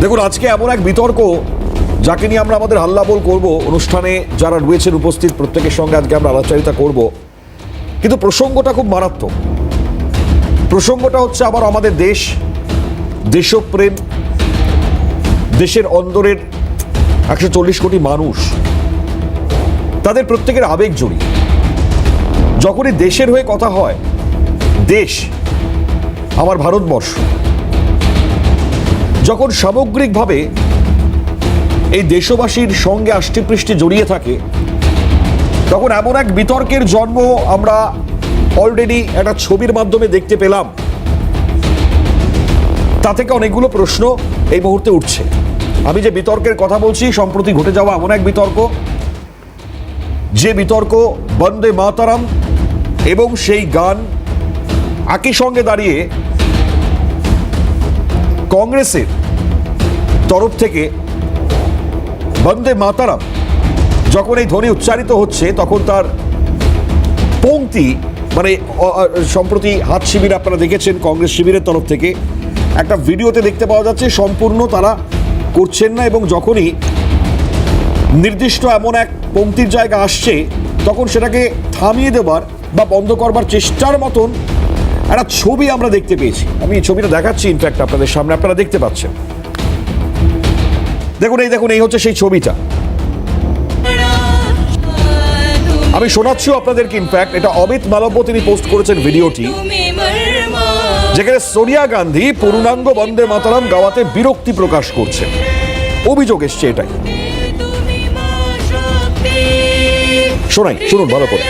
দেখুন, আজকে এমন এক বিতর্ক যাকে নিয়ে আমরা আমাদের হাল্লাবোল করব, অনুষ্ঠানে যারা রয়েছেন উপস্থিত প্রত্যেকের সঙ্গে আজকে আমরা আলাপচারিতা করব, কিন্তু প্রসঙ্গটা খুব মারাত্মক। প্রসঙ্গটা হচ্ছে আবার আমাদের দেশ, দেশপ্রেম, দেশের অন্দরের 140 কোটি মানুষ, তাদের প্রত্যেকের আবেগ জড়িয়ে। যখনই দেশের হয়ে কথা হয়, দেশ আমার ভারতবর্ষ, যখন সামগ্রিকভাবে এই দেশবাসীর সঙ্গে আষ্টিপৃষ্টি জড়িয়ে থাকে, তখন এমন এক বিতর্কের জন্ম আমরা অলরেডি একটা ছবির মাধ্যমে দেখতে পেলাম। তা থেকে অনেকগুলো প্রশ্ন এই মুহূর্তে উঠছে। আমি যে বিতর্কের কথা বলছি, সম্প্রতি ঘটে যাওয়া এমন এক বিতর্ক, যে বিতর্ক বন্দে মাতারাম এবং সেই গান একই সঙ্গে দাঁড়িয়ে কংগ্রেসের তরফ থেকে বন্দে মাতারাম যখন এই ধ্বনি উচ্চারিত হচ্ছে, তখন তার পংক্তি, মানে সম্প্রতি হাত শিবির আপনারা দেখেছেন কংগ্রেস শিবিরের তরফ থেকে একটা ভিডিওতে দেখতে পাওয়া যাচ্ছে, সম্পূর্ণ তারা করছেন না, এবং যখনই নির্দিষ্ট এমন এক পংক্তির জায়গা আসছে, তখন সেটাকে থামিয়ে দেবার বা বন্ধ করবার চেষ্টার মতন একটা ছবি আমরা দেখতে পেয়েছি। আমি এই ছবিটা দেখাচ্ছি, ইনফ্যাক্ট আপনাদের সামনে, আপনারা দেখতে পাচ্ছেন। দেখুন, এই হচ্ছে সেই ছবিটা। আমি শোনাচ্ছিও আপনাদেরকে। ইনফ্যাক্ট এটা অমিত মালব্য, তিনি পোস্ট করেছেন ভিডিওটি, যেখানে সোনিয়া গান্ধী পূর্ণাঙ্গ বন্দে মাতারাম গাওয়াতে বিরক্তি প্রকাশ করছেন। অভিযোগ এসছে এটাই। শুনুন ভালো করে।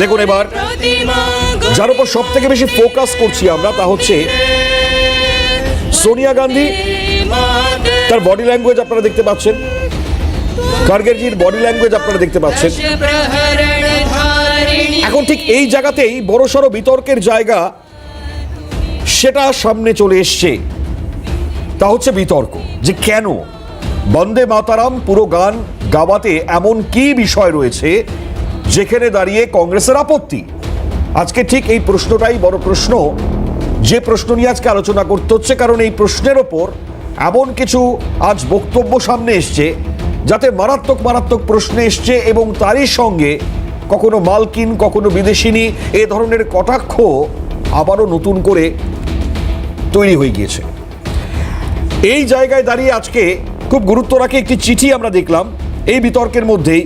দেখুন, এবার যার উপর সব থেকে বেশি ফোকাস করছি আমরা, তা হচ্ছে সোনিয়া গান্ধী। তার বডি ল্যাঙ্গুয়েজ আপনারা দেখতে পাচ্ছেন, খারগেজির বডি ল্যাঙ্গুয়েজ আপনারা দেখতে পাচ্ছেন। এখন ঠিক এই জায়গাতেই বড়সড় বিতর্কের জায়গা সেটা সামনে চলে এসছে। তা হচ্ছে বিতর্ক যে কেন বন্দে মাতারাম পুরো গান গাওয়াতে এমন কি বিষয় রয়েছে যেখানে দাঁড়িয়ে কংগ্রেসের আপত্তি। আজকে ঠিক এই প্রশ্নটাই বড় প্রশ্ন, যে প্রশ্ন নিয়ে আজকে আলোচনা করতে হচ্ছে, কারণ এই প্রশ্নের ওপর এমন কিছু আজ বক্তব্য সামনে এসছে যাতে মারাত্মক প্রশ্নে এসছে, এবং তারই সঙ্গে কখনো মালকিন, কখনো বিদেশিনী, এ ধরনের কটাক্ষ আবারও নতুন করে তৈরি হয়ে গিয়েছে। এই জায়গায় দাঁড়িয়ে আজকে খুব গুরুত্ব রাখে একটি চিঠি আমরা দেখলাম এই বিতর্কের মধ্যেই।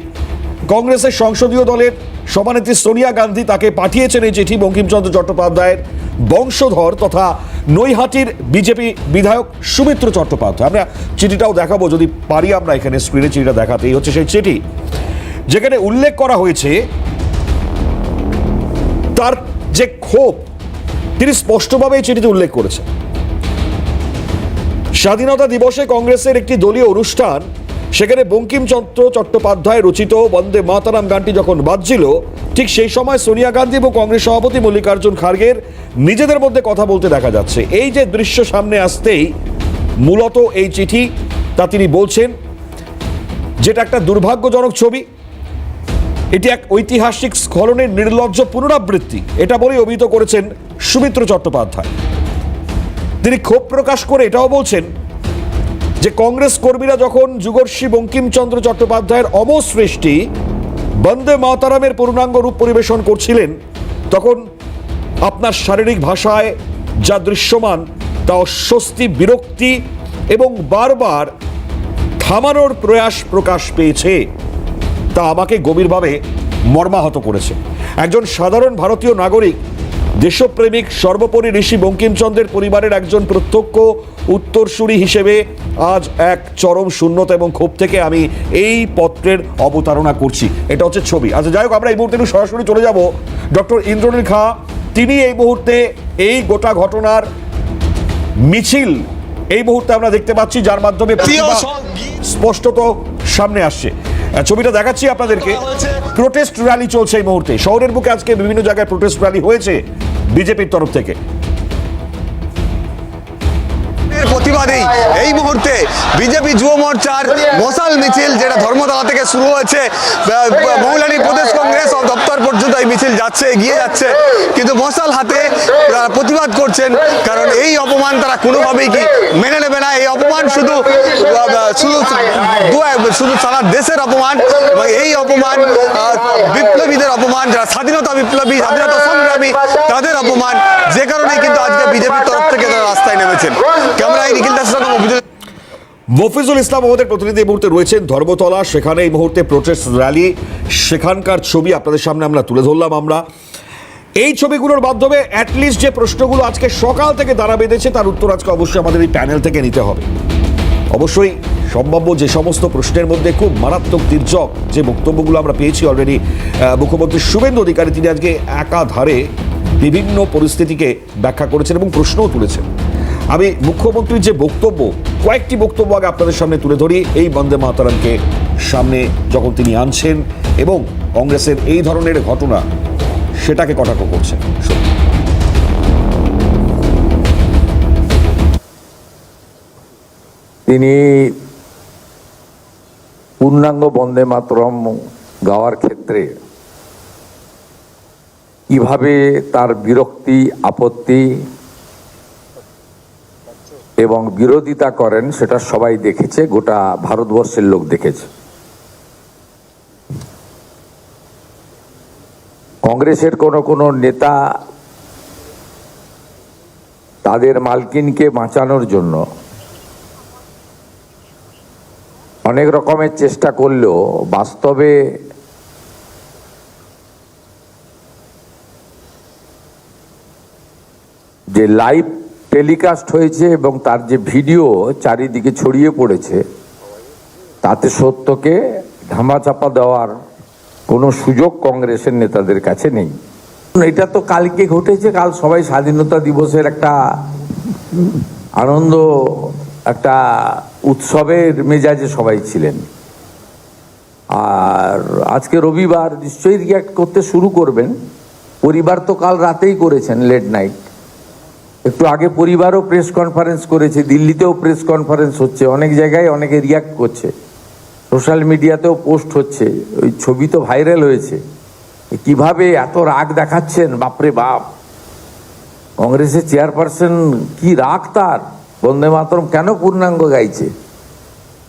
কংগ্রেসের সংসদীয় দলের সভানেত্রী সোনিয়া গান্ধী তাকে পাঠিয়েছেন এই চিঠি বঙ্কিমচন্দ্র চট্টোপাধ্যায়ের বংশধর তথা নৈহাটির বিজেপি বিধায়ক সুমিত্র চট্টোপাধ্যায়। আমরা চিঠিটাও দেখাবো, যদি পারি আমরা এখানে স্ক্রিনে চিঠিটা দেখাতে। এই হচ্ছে সেই চিঠি, যেখানে উল্লেখ করা হয়েছে তার যে ক্ষোভ, তিনি স্পষ্টভাবে এই চিঠিতে উল্লেখ করেছেন। স্বাধীনতা দিবসে কংগ্রেসের একটি দলীয় অনুষ্ঠান, সেখানে বঙ্কিমচন্দ্র চট্টোপাধ্যায় রচিত বন্দে মাতারাম গানটি যখন বাজছিল, ঠিক সেই সময় সোনিয়া গান্ধী এবং কংগ্রেস সভাপতি মল্লিকার্জুন খার্গের নিজেদের মধ্যে কথা বলতে দেখা যাচ্ছে। এই যে দৃশ্য সামনে আসতেই মূলত এই চিঠি, তা তিনি বলছেন যেটা একটা দুর্ভাগ্যজনক ছবি, এটি এক ঐতিহাসিক স্খলনের নির্লজ্জ পুনরাবৃত্তি, এটা বলেই অভিহিত করেছেন সুমিত্র চট্টোপাধ্যায়। তিনি ক্ষোভ প্রকাশ করে এটাও বলছেন যে কংগ্রেস কর্মীরা যখন যুগর্ষি বঙ্কিমচন্দ্র চট্টোপাধ্যায়ের অমর সৃষ্টি বন্দে মাতারামের পূর্ণাঙ্গ রূপ পরিবেশন করছিলেন, তখন আপনার শারীরিক ভাষায় যা দৃশ্যমান তা অস্বস্তি, বিরক্তি এবং বারবার থামানোর প্রয়াস প্রকাশ পেয়েছে, তা আমাকে গভীরভাবে মর্মাহত করেছে। একজন সাধারণ ভারতীয় নাগরিক, দেশপ্রেমিক, সর্বোপরি ঋষি বঙ্কিমচন্দ্রের পরিবারের একজন প্রত্যক্ষ উত্তরসূরি হিসেবে আজ এক চরম শূন্যতা এবং ক্ষোভ থেকে আমি এই পত্রের অবতারণা করছি। এটা হচ্ছে ছবি। আচ্ছা, যাই হোক, আমরা এই মুহূর্তে একটু সরাসরি চলে যাব ডক্টর ইন্দ্রনীল খাঁ। তিনি এই মুহূর্তে এই গোটা ঘটনার মিছিল এই মুহূর্তে আমরা দেখতে পাচ্ছি, যার মাধ্যমে স্পষ্টত সামনে আসছে। ছবিটা দেখাচ্ছি আপনাদেরকে। প্রোটেস্ট র্যালি চলছে এই মুহূর্তে শহরের বুকে। আজকে বিভিন্ন জায়গায় প্রোটেস্ট র্যালি হয়েছে বিজেপির তরফ থেকে। প্রতিবাদেই এই মুহূর্তে বিজেপি যুব মোর্চার মশাল মিছিল, যেটা ধর্মতলা থেকে শুরু হয়েছে, মহিলানী প্রদেশ কংগ্রেস দপ্তর পর্যন্ত এই মিছিল যাচ্ছে, এগিয়ে যাচ্ছে, কিন্তু মশাল হাতে প্রতিবাদ করছেন। কারণ এই অপমান তারা কোনোভাবেই কি মেনে নেবে না। এই অপমান শুধু সারা দেশের অপমান, এবং এই অপমান বিপ্লবীদের অপমান, যারা স্বাধীনতা বিপ্লবী, স্বাধীনতা সংগ্রামী, তাদের অপমান, যে কারণে কিন্তু আজকে বিজেপির তরফ থেকে তারা রাস্তায় নেমেছেন। ক্যামেরায় নিখিল দাসের সঙ্গে মফিজুল ইসলাম আমাদের প্রতিনিধি এই মুহূর্তে রয়েছেন ধর্মতলা, সেখানে এই মুহূর্তে প্রোটেস্ট র্যালি, সেখানকার ছবি আপনাদের সামনে আমরা তুলে ধরলাম। আমরা এই ছবিগুলোর মাধ্যমে অ্যাটলিস্ট যে প্রশ্নগুলো আজকে সকাল থেকে দাঁড়া বেঁধেছে তার উত্তর আজকে অবশ্যই আমাদের এই প্যানেল থেকে নিতে হবে। অবশ্যই সম্ভাব্য যে সমস্ত প্রশ্নের মধ্যে খুব মারাত্মক তির্যক যে বক্তব্যগুলো আমরা পেয়েছি অলরেডি, মুখ্যমন্ত্রী শুভেন্দু অধিকারী তিনি আজকে একাধারে বিভিন্ন পরিস্থিতিকে ব্যাখ্যা করেছেন এবং প্রশ্নও তুলেছেন। আমি মুখ্যমন্ত্রীর যে বক্তব্য, কয়েকটি বক্তব্য আগে আপনাদের সামনে তুলে ধরি। এই বন্দে মাতরমকে সামনে যখন তিনি আনছেন এবং কংগ্রেসের এই ধরনের ঘটনা সেটাকে কটাক্ষ করছেন। তিনি পূর্ণাঙ্গ বন্দে মাতরম গাওয়ার ক্ষেত্রে কিভাবে তার বিরক্তি, আপত্তি এবং বিরোধিতা করেন সেটা সবাই দেখেছে, গোটা ভারতবর্ষের লোক দেখেছে। কংগ্রেসের কোনো নেতা তাদের মালকিনকে বাঁচানোর জন্য অনেক রকমের চেষ্টা করলেও বাস্তবে যে লাইভ টেলিকাস্ট হয়েছে এবং তার যে ভিডিও চারিদিকে ছড়িয়ে পড়েছে, তাতে সত্যকে ধামাচাপা দেওয়ার কোনো সুযোগ কংগ্রেসের নেতাদের কাছে নেই। এটা তো কালকে ঘটেছে, কাল সবাই স্বাধীনতা দিবসের একটা আনন্দ, একটা উৎসবের মেজাজে সবাই ছিলেন। আর আজকে রবিবার, নিশ্চয়ই রিঅ্যাক্ট করতে শুরু করবেন। পরিবার তো কাল রাতেই করেছেন, লেট নাইট। একটু আগে পরিবারও প্রেস কনফারেন্স করেছে, দিল্লিতেও প্রেস কনফারেন্স হচ্ছে, অনেক জায়গায় অনেকে রিঅ্যাক্ট করছে, সোশ্যাল মিডিয়াতেও পোস্ট হচ্ছে, ওই ছবি তো ভাইরাল হয়েছে। কিভাবে এত রাগ দেখাচ্ছেন, বাপরে বাপ! কংগ্রেসের চেয়ারপারসন কি রাগ তার! বন্দে মাতরম কেন পূর্ণাঙ্গ গাইছে?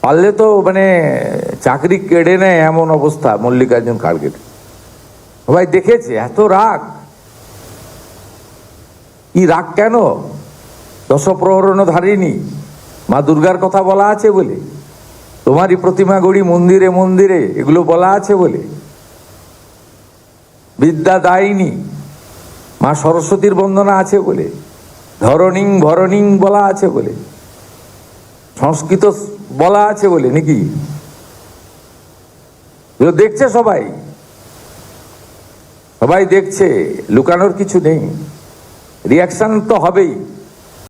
পারলে তো চাকরি কেড়ে নেয় এমন অবস্থা মল্লিকার্জুন খাড়গের। সবাই দেখেছে, এত রাগ। কি রাগ কেন? দশপ্রহরণ ধারিনি, মা দুর্গার কথা বলা আছে বলে, তোমারই প্রতিমা গড়ি মন্দিরে মন্দিরে, এগুলো বলা আছে বলে, বিদ্যা দায়িনী মা সরস্বতীর বন্দনা আছে বলে, ধরণিং ভরণিং বলা আছে বলে, সংস্কৃত বলা আছে বলে নাকি? দেখছে সবাই, সবাই দেখছে, লুকানোর কিছু নেই। রিয়াকশন তো হবেই।